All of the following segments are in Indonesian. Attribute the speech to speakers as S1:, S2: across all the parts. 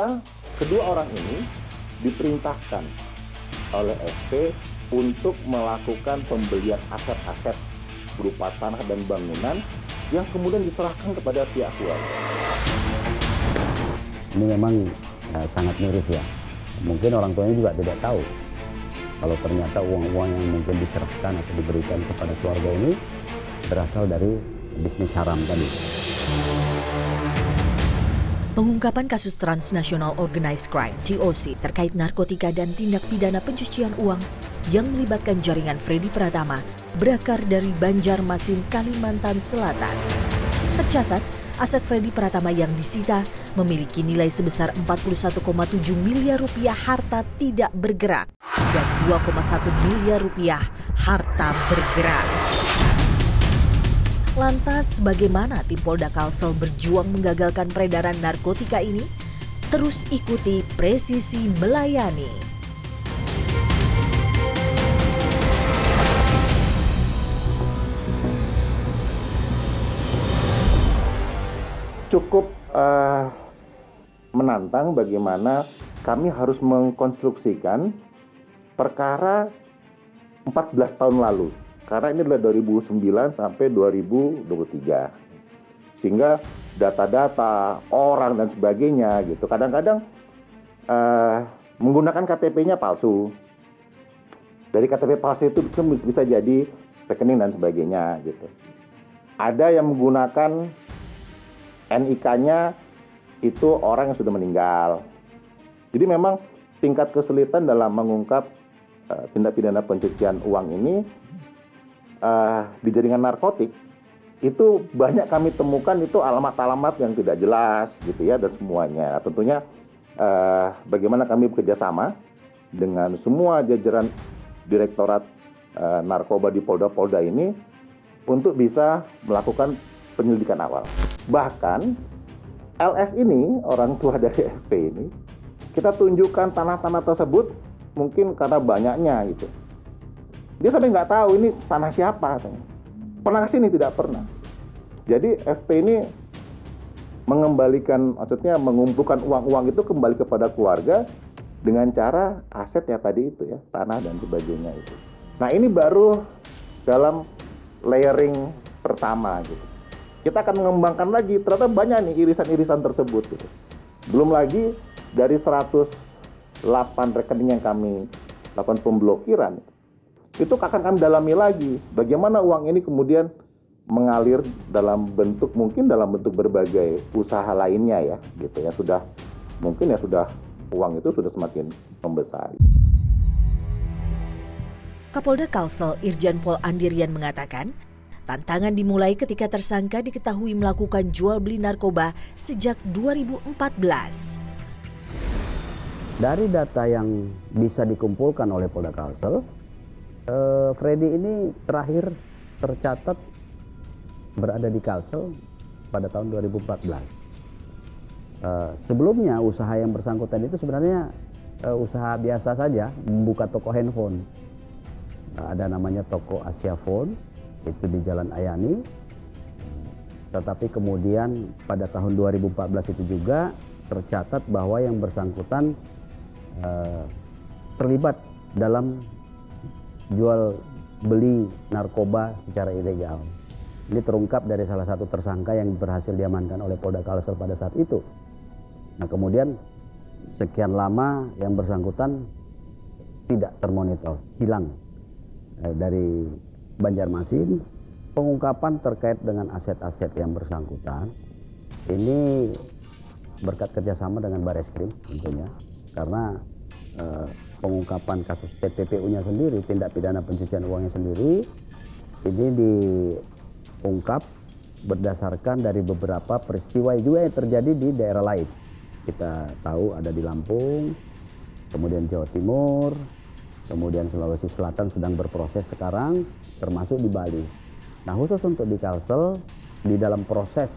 S1: maka kedua orang ini diperintahkan oleh FP untuk melakukan pembelian aset-aset berupa tanah dan bangunan yang kemudian diserahkan kepada pihak keluarga.
S2: Ini memang sangat miris ya. Mungkin orang tuanya juga tidak tahu kalau ternyata uang-uang yang mungkin diserahkan atau diberikan kepada keluarga ini berasal dari bisnis haram tadi.
S3: Pengungkapan kasus transnasional organized crime (TOC) terkait narkotika dan tindak pidana pencucian uang yang melibatkan jaringan Freddy Pratama berakar dari Banjarmasin, Kalimantan Selatan. Tercatat, aset Freddy Pratama yang disita memiliki nilai sebesar 41,7 miliar rupiah harta tidak bergerak dan 2,1 miliar rupiah harta bergerak. Lantas bagaimana tim Polda Kalsel berjuang menggagalkan peredaran narkotika ini? Terus ikuti Presisi Melayani.
S1: Cukup menantang bagaimana kami harus mengkonstruksikan perkara 14 tahun lalu. Karena ini adalah 2009 sampai 2023. Sehingga data-data, orang dan sebagainya gitu. Kadang-kadang menggunakan KTP-nya palsu. Dari KTP palsu itu bisa jadi rekening dan sebagainya gitu. Ada yang menggunakan NIK-nya itu orang yang sudah meninggal. Jadi memang tingkat kesulitan dalam mengungkap tindak pidana pencucian uang ini di jaringan narkotik itu banyak kami temukan itu alamat-alamat yang tidak jelas gitu ya, dan semuanya. Tentunya bagaimana kami bekerjasama dengan semua jajaran Direktorat Narkoba di Polda-Polda ini untuk bisa melakukan penyelidikan awal. Bahkan LS ini, orang tua dari FP ini, kita tunjukkan tanah-tanah tersebut mungkin karena banyaknya gitu. Dia sampai nggak tahu ini tanah siapa. Pernah kesini? Tidak pernah. Jadi FP ini mengembalikan, maksudnya mengumpulkan uang-uang itu kembali kepada keluarga dengan cara aset ya tadi itu ya, tanah dan sebagainya itu. Nah ini baru dalam layering pertama gitu. Kita akan mengembangkan lagi, ternyata banyak nih irisan-irisan tersebut gitu. Belum lagi dari 108 rekening yang kami lakukan pemblokiran, itu akan kami dalami lagi bagaimana uang ini kemudian mengalir dalam bentuk, mungkin dalam bentuk berbagai usaha lainnya ya gitu ya, sudah mungkin ya sudah uang itu sudah semakin membesar.
S3: Kapolda Kalsel Irjen Pol Andirian mengatakan, tantangan dimulai ketika tersangka diketahui melakukan jual beli narkoba sejak 2014.
S2: Dari data yang bisa dikumpulkan oleh Polda Kalsel, Freddy ini terakhir tercatat berada di Kalsel pada tahun 2014. Sebelumnya usaha yang bersangkutan itu sebenarnya usaha biasa saja, membuka toko handphone. Ada namanya toko Asia Phone, itu di Jalan Ayani. Tetapi kemudian pada tahun 2014 itu juga tercatat bahwa yang bersangkutan terlibat dalam jual beli narkoba secara ilegal. Ini terungkap dari salah satu tersangka yang berhasil diamankan oleh Polda Kalsel pada saat itu. Nah kemudian sekian lama yang bersangkutan tidak termonitor, hilang dari Banjarmasin. Pengungkapan terkait dengan aset-aset yang bersangkutan ini berkat kerjasama dengan Bareskrim tentunya, karena pengungkapan kasus TPPU-nya sendiri, tindak pidana pencucian uangnya sendiri, ini diungkap berdasarkan dari beberapa peristiwa juga yang terjadi di daerah lain. Kita tahu ada di Lampung, kemudian Jawa Timur, kemudian Sulawesi Selatan sedang berproses sekarang, termasuk di Bali. Nah khusus untuk di Kalsel, di dalam proses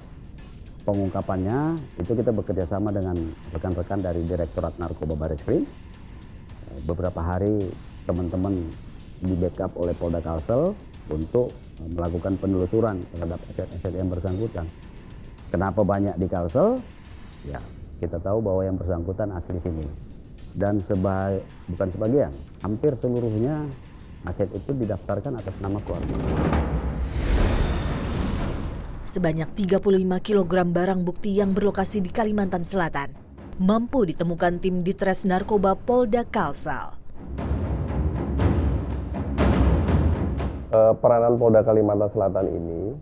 S2: pengungkapannya, itu kita bekerja sama dengan rekan-rekan dari Direktorat Narkoba Bareskrim. Beberapa hari teman-teman di backup oleh Polda Kalsel untuk melakukan penelusuran terhadap aset-aset yang bersangkutan. Kenapa banyak di Kalsel? Ya, Kita tahu bahwa yang bersangkutan asli sini. Dan bukan sebagian, hampir seluruhnya aset itu didaftarkan atas nama keluarga.
S3: Sebanyak 35 kg barang bukti yang berlokasi di Kalimantan Selatan mampu ditemukan tim Ditres Narkoba Polda Kalsel.
S4: Peranan Polda Kalimantan Selatan ini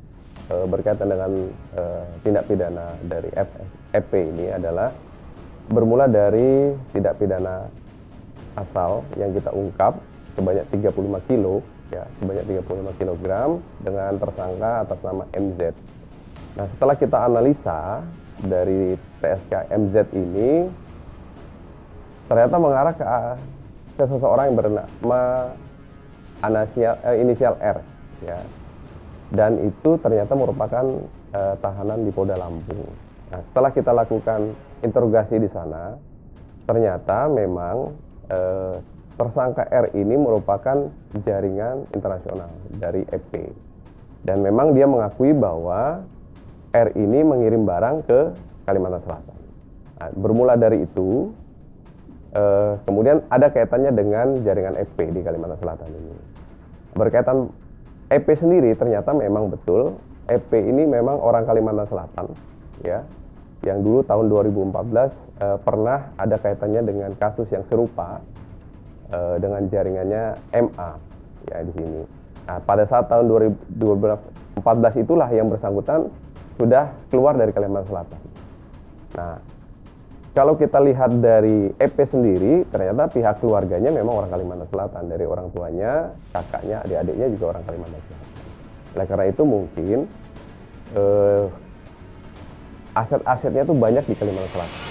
S4: berkaitan dengan tindak pidana dari FP ini adalah bermula dari tindak pidana asal yang kita ungkap sebanyak 35 kilo, ya, sebanyak 35 kg dengan tersangka atas nama MZ. Nah, setelah kita analisa dari TSK MZ ini ternyata mengarah ke seseorang yang bernama inisial R, ya. Dan itu ternyata merupakan tahanan di Polda Lampung. Nah, setelah kita lakukan interogasi di sana, ternyata memang tersangka R ini merupakan jaringan internasional dari EP. Dan memang dia mengakui bahwa R ini mengirim barang ke Kalimantan Selatan. Nah, bermula dari itu, kemudian ada kaitannya dengan jaringan EP di Kalimantan Selatan ini. Berkaitan EP sendiri ternyata memang betul, EP ini memang orang Kalimantan Selatan, ya, yang dulu tahun 2014 pernah ada kaitannya dengan kasus yang serupa dengan jaringannya MA, ya, di sini. Nah, pada saat tahun 2014 itulah yang bersangkutan sudah keluar dari Kalimantan Selatan. Nah, kalau kita lihat dari EP sendiri, ternyata pihak keluarganya memang orang Kalimantan Selatan. Dari orang tuanya, kakaknya, adik-adiknya juga orang Kalimantan Selatan. Oleh karena itu mungkin aset-asetnya itu banyak di Kalimantan Selatan.